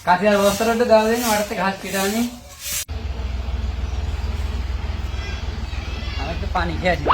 কাঠিয়ার বস্তাটা একটু দেওয়া দিন, মাঠে ঘাস কেটে আনি। আমি একটু পানি খেয়ে আসি।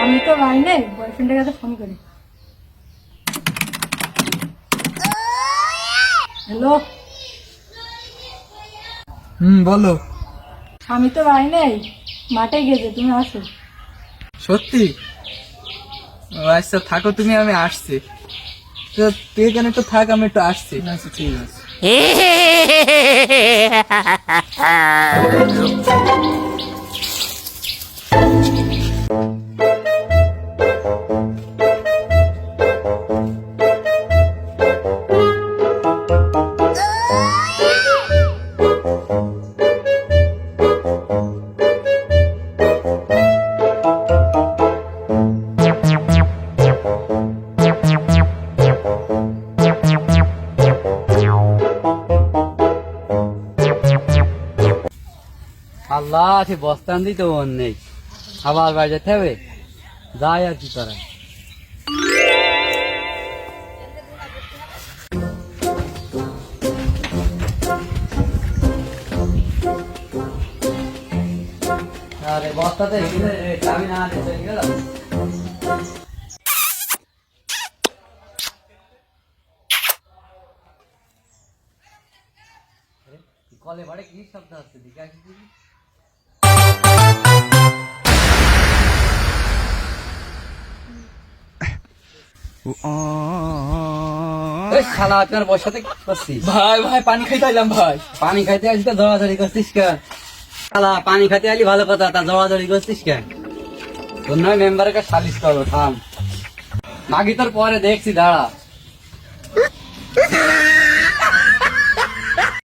আমি তো ভাই নেই, বয়ফ্রেন্ডের কাছে ফোন করি। হ্যালো, বলো। আমি তো ভাই নেই, মাঠে গেছে, তুমি আসো। সত্যি? আচ্ছা থাকো তুমি, আমি আসছি। তো তুই এখানে একটু থাক, আমি একটু আসছি। আচ্ছা ঠিক আছে। আল্লাহ, সে বস্তান দিতে মন নেই, আবার বাড়ি যেতে হবে, যাই আর কি করা। আরে বস্তাতে চাবি না দিতে গেলাম। কলে ভাড়ে কি শব্দ হচ্ছে, দিকে আসি দেখি। শালা আপনার বসাতে কি করছিস? ভাই ভাই পানি খাইতে আইলাম ভাই। পানি খাইতে আসি তো দৌড়াদৌড়ি করছিস কেন? শালা পানি খাইতে আলি ভালো কথা, তা দৌড়াদৌড়ি করছিস কেন? তোর নয় মেম্বারের কাছে সালিশ করবো, থাম। মাগি তোর পরে দেখছি, দাঁড়া।